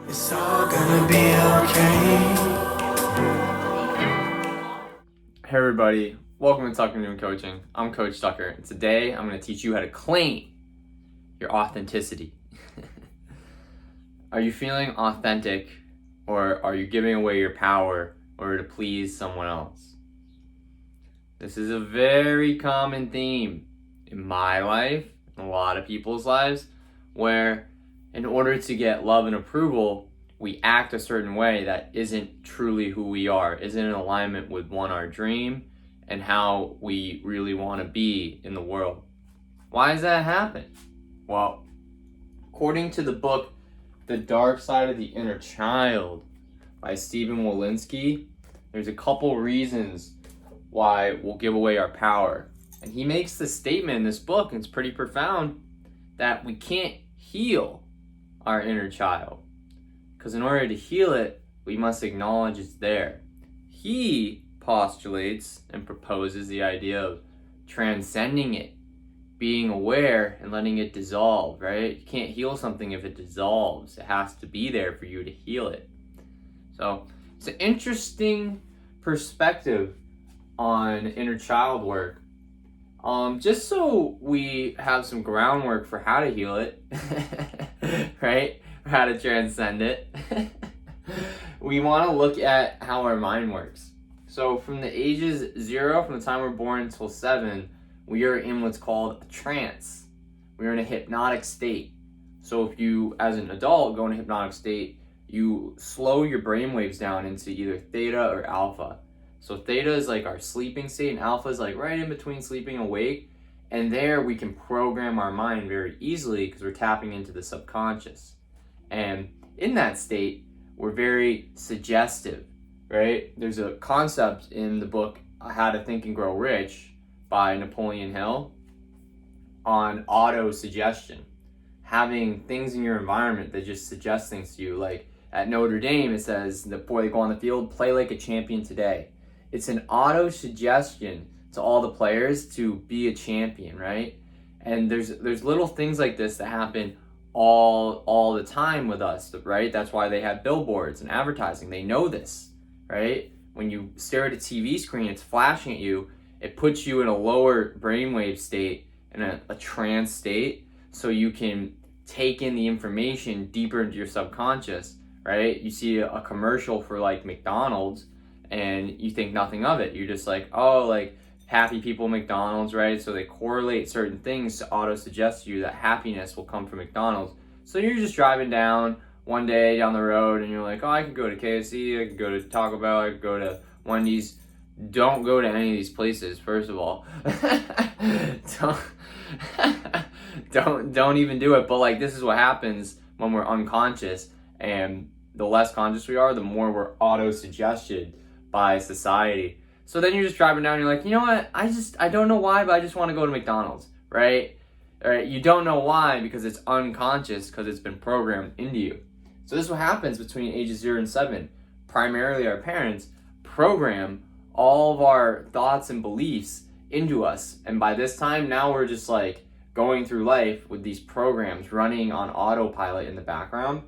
It's all gonna be okay. Hey everybody, welcome to Tucker Newman Coaching. I'm Coach Tucker, and today I'm going to teach you how to claim your authenticity. Are you feeling authentic, or are you giving away your power in order to please someone else? This is a very common theme in my life, in a lot of people's lives, where in order to get love and approval, we act a certain way that isn't truly who we are, isn't in alignment with our dream and how we really want to be in the world. Why does that happen? Well, according to the book, The Dark Side of the Inner Child by Stephen Walensky, there's a couple reasons why we'll give away our power. And he makes the statement in this book, and it's pretty profound, that we can't heal our inner child. Because in order to heal it, we must acknowledge it's there. He postulates and proposes the idea of transcending it, being aware and letting it dissolve, right? You can't heal something if it dissolves. It has to be there for you to heal it. So it's an interesting perspective on inner child work. Just so we have some groundwork for how to heal it, right? How to transcend it. We want to look at how our mind works. So from the ages 0, from the time we're born until 7, we are in what's called a trance. We're in a hypnotic state. So if you, as an adult, go in a hypnotic state, you slow your brain waves down into either theta or alpha. So theta is like our sleeping state, and alpha is like right in between sleeping and awake. And there we can program our mind very easily because we're tapping into the subconscious. And in that state, we're very suggestive, right? There's a concept in the book, How to Think and Grow Rich by Napoleon Hill, on auto-suggestion. Having things in your environment that just suggest things to you. Like at Notre Dame, it says, before they go on the field, play like a champion today. It's an auto-suggestion to all the players to be a champion, right? And there's little things like this that happen all the time with us, right? That's why they have billboards and advertising. They know this, right? When you stare at a TV screen, it's flashing at you. It puts you in a lower brainwave state, in a trance state, so you can take in the information deeper into your subconscious, right? You see a commercial for like McDonald's and you think nothing of it. You're just like, oh, like happy people McDonald's, right? So they correlate certain things to auto-suggest to you that happiness will come from McDonald's. So you're just driving down one day down the road and you're like, oh, I could go to KFC, I could go to Taco Bell, I could go to Wendy's. Don't go to any of these places, first of all. don't even do it. But like, this is what happens when we're unconscious, and the less conscious we are, the more we're auto-suggested by society. So then you're just driving down and you're like, you know what? I don't know why, but I just want to go to McDonald's, right? All right, you don't know why because it's unconscious, because it's been programmed into you. So this is what happens between ages 0 and 7. Primarily our parents program all of our thoughts and beliefs into us. And by this time, now we're just like going through life with these programs running on autopilot in the background.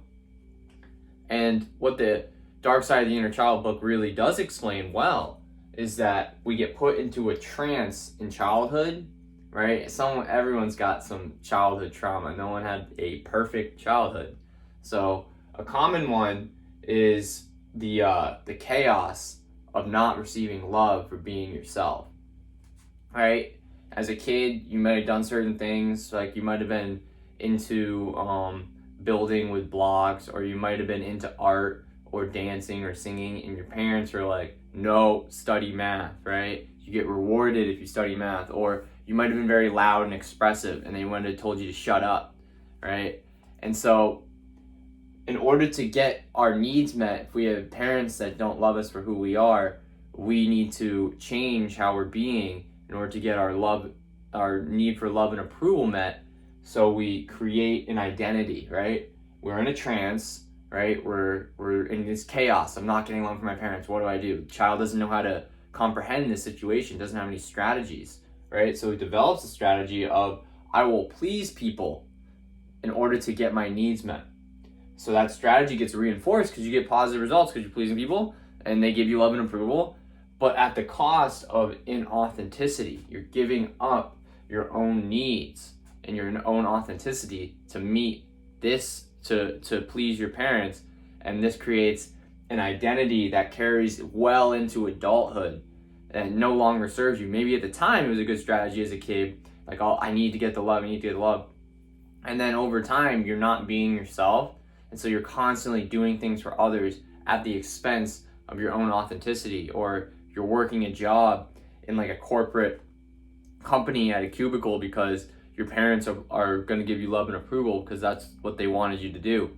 And what the Dark Side of the Inner Child book really does explain well is that we get put into a trance in childhood, right? Everyone's got some childhood trauma. No one had a perfect childhood. So a common one is the chaos of not receiving love for being yourself, right? As a kid, you might have done certain things, like you might have been into building with blocks, or you might have been into art or dancing or singing, and your parents are like, no, study math, right? You get rewarded if you study math. Or you might have been very loud and expressive and they would have told you to shut up, right? And so in order to get our needs met, if we have parents that don't love us for who we are, we need to change how we're being in order to get our need for love and approval met. So we create an identity, right? We're in a trance, right? We're in this chaos. I'm not getting love from my parents. What do? The child doesn't know how to comprehend this situation, doesn't have any strategies, right? So it develops a strategy of, I will please people in order to get my needs met. So that strategy gets reinforced because you get positive results because you're pleasing people and they give you love and approval, but at the cost of inauthenticity. You're giving up your own needs and your own authenticity to meet this, to please your parents, and this creates an identity that carries well into adulthood and no longer serves you. Maybe at the time it was a good strategy as a kid, like, oh, I need to get the love, I need to get the love. And then over time, you're not being yourself, and so you're constantly doing things for others at the expense of your own authenticity, or you're working a job in like a corporate company at a cubicle because your parents are going to give you love and approval because that's what they wanted you to do.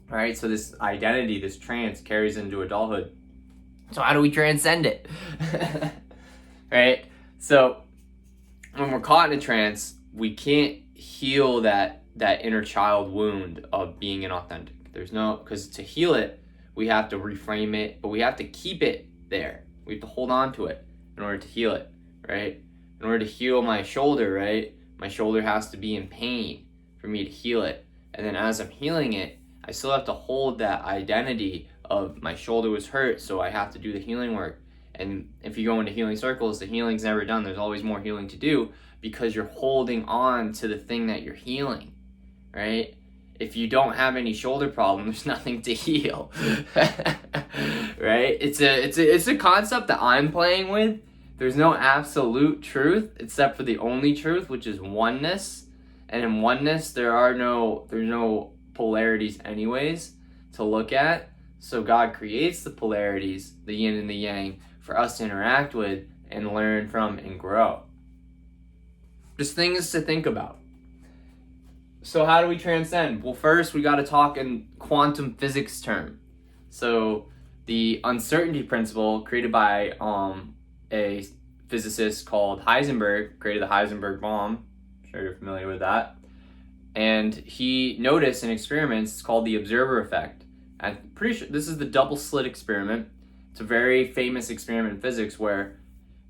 All right, so this identity, this trance carries into adulthood. So how do we transcend it? Right? So when we're caught in a trance, we can't heal that inner child wound of being inauthentic. Because to heal it, we have to reframe it, but we have to keep it there. We have to hold on to it in order to heal it, right? In order to heal my shoulder, right? My shoulder has to be in pain for me to heal it. And then as I'm healing it, I still have to hold that identity of my shoulder was hurt, so I have to do the healing work. And if you go into healing circles, the healing's never done. There's always more healing to do because you're holding on to the thing that you're healing, right? If you don't have any shoulder problem, there's nothing to heal, right? It's a concept that I'm playing with. There's no absolute truth except for the only truth, which is oneness. And in oneness, there's no polarities anyways to look at. So God creates the polarities, the yin and the yang, for us to interact with and learn from and grow. Just things to think about. So how do we transcend? Well, first we got to talk in quantum physics term. So the uncertainty principle created by a physicist called Heisenberg, created the Heisenberg bomb. I'm sure you're familiar with that. And he noticed in experiments, it's called the observer effect. I'm pretty sure this is the double slit experiment. It's a very famous experiment in physics where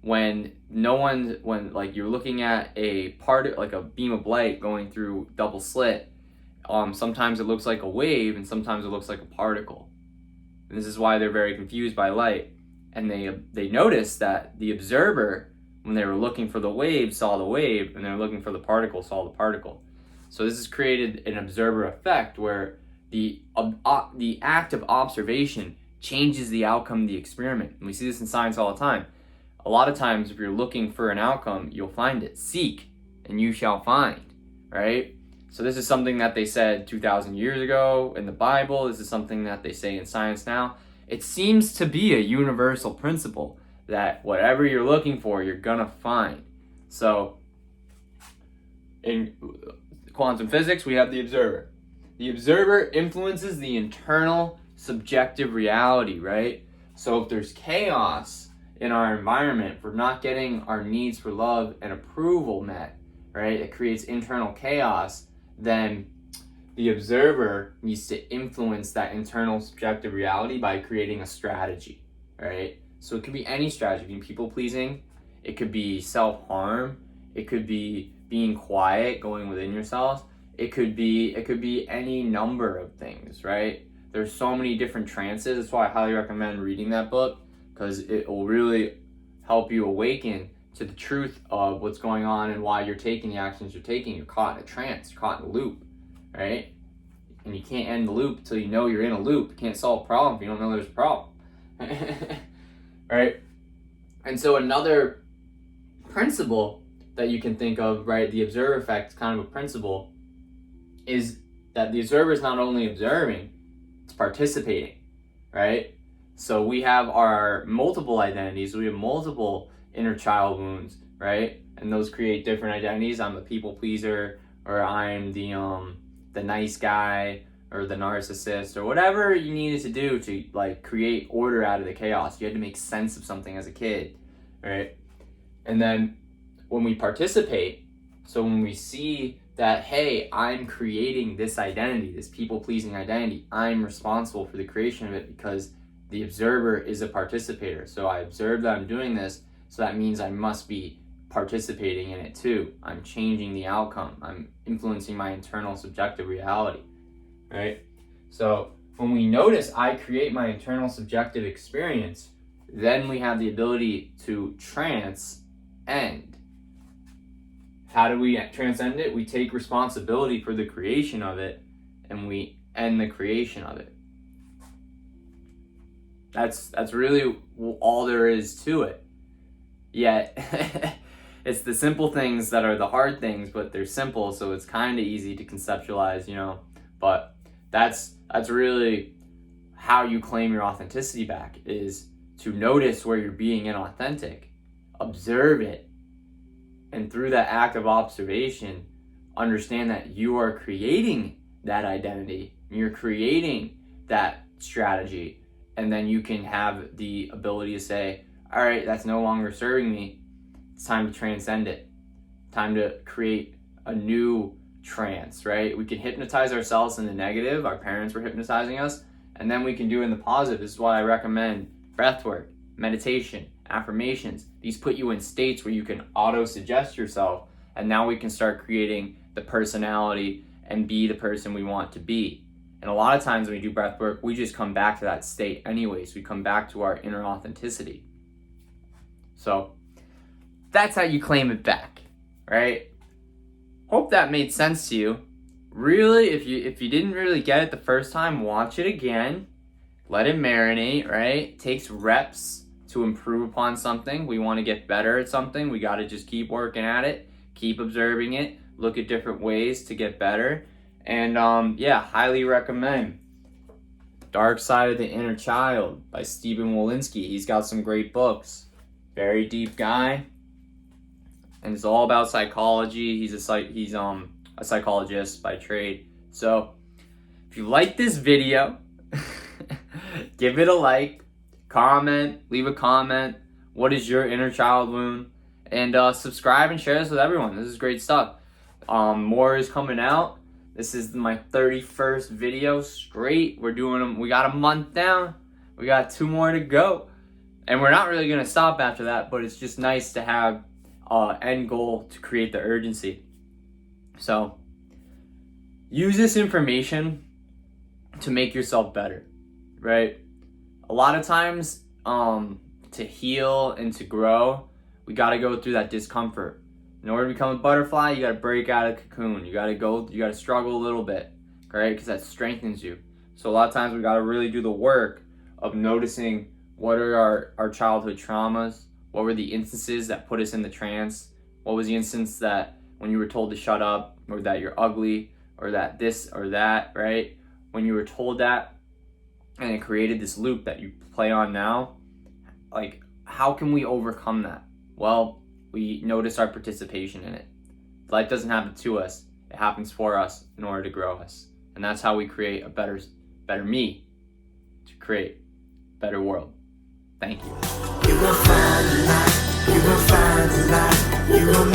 when you're looking at a part, like a beam of light going through double slit, sometimes it looks like a wave and sometimes it looks like a particle. And this is why they're very confused by light. And they noticed that the observer, when they were looking for the wave, saw the wave, and they were looking for the particle, saw the particle. So this has created an observer effect where the act of observation changes the outcome of the experiment. And we see this in science all the time. A lot of times, if you're looking for an outcome, you'll find it. Seek, and you shall find, right? So this is something that they said 2,000 years ago in the Bible. This is something that they say in science now. It seems to be a universal principle that whatever you're looking for, you're gonna find. So in quantum physics, we have the observer. The observer influences the internal subjective reality, right? So if there's chaos in our environment, if we're not getting our needs for love and approval met, right? It creates internal chaos. Then the observer needs to influence that internal subjective reality by creating a strategy, right? So it could be any strategy. It could be people pleasing. It could be self-harm. It could be being quiet, going within yourself. It could be any number of things, right? There's so many different trances. That's why I highly recommend reading that book, because it will really help you awaken to the truth of what's going on and why you're taking the actions you're taking. You're caught in a trance, you're caught in a loop, right? And you can't end the loop until you know you're in a loop. You can't solve a problem if you don't know there's a problem. Right? And so another principle that you can think of, right, the observer effect is kind of a principle, is that the observer is not only observing, it's participating, right? So we have our multiple identities, we have multiple inner child wounds, right? And those create different identities. I'm a people pleaser, or I'm the nice guy, or the narcissist, or whatever you needed to do to like create order out of the chaos. You had to make sense of something as a kid, right? And then when we participate, so when we see that, hey, I'm creating this identity, this people-pleasing identity, I'm responsible for the creation of it because the observer is a participator. So I observe that I'm doing this, so that means I must be participating in it too. I'm changing the outcome. I'm influencing my internal subjective reality, right? So when we notice I create my internal subjective experience, then we have the ability to transcend. How do we transcend it? We take responsibility for the creation of it, and we end the creation of it. That's really all there is to it. Yet it's the simple things that are the hard things, but they're simple, so it's kind of easy to conceptualize, But that's really how you claim your authenticity back, is to notice where you're being inauthentic, observe it, and through that act of observation, understand that you are creating that identity, you're creating that strategy, and then you can have the ability to say, all right, that's no longer serving me. It's time to transcend it. Time to create a new trance, right? We can hypnotize ourselves in the negative. Our parents were hypnotizing us, and then we can do it in the positive. This is why I recommend breath work, meditation, affirmations. These put you in states where you can auto-suggest yourself, and now we can start creating the personality and be the person we want to be. And a lot of times when we do breath work, we just come back to that state anyways. We come back to our inner authenticity. So that's how you claim it back, right? Hope that made sense to you. Really, if you didn't really get it the first time, watch it again. Let it marinate, right? It takes reps to improve upon something. We want to get better at something. We got to just keep working at it, keep observing it, look at different ways to get better. And highly recommend Dark Side of the Inner Child by Stephen Wolinski. He's got some great books. Very deep guy. And it's all about psychology. He's a psychologist by trade. So if you like this video, give it a like, comment, leave a comment. What is your inner child wound? And subscribe and share this with everyone. This is great stuff. More is coming out. This is my 31st video straight. We're doing them. We got a month down. We got 2 more to go. And we're not really going to stop after that, but it's just nice to have end goal to create the urgency. So use this information to make yourself better, right? A lot of times to heal and to grow, we got to go through that discomfort. In order to become a butterfly, you got to break out of the cocoon. You got to struggle a little bit, right? Because that strengthens you. So a lot of times we got to really do the work of noticing what are our childhood traumas. What were the instances that put us in the trance? What was the instance that when you were told to shut up, or that you're ugly, or that this or that, right? When you were told that, and it created this loop that you play on now, like, how can we overcome that? Well, we notice our participation in it. Life doesn't happen to us. It happens for us in order to grow us. And that's how we create a better me, to create a better world. Thank you. You will find the light, you will find the light, you will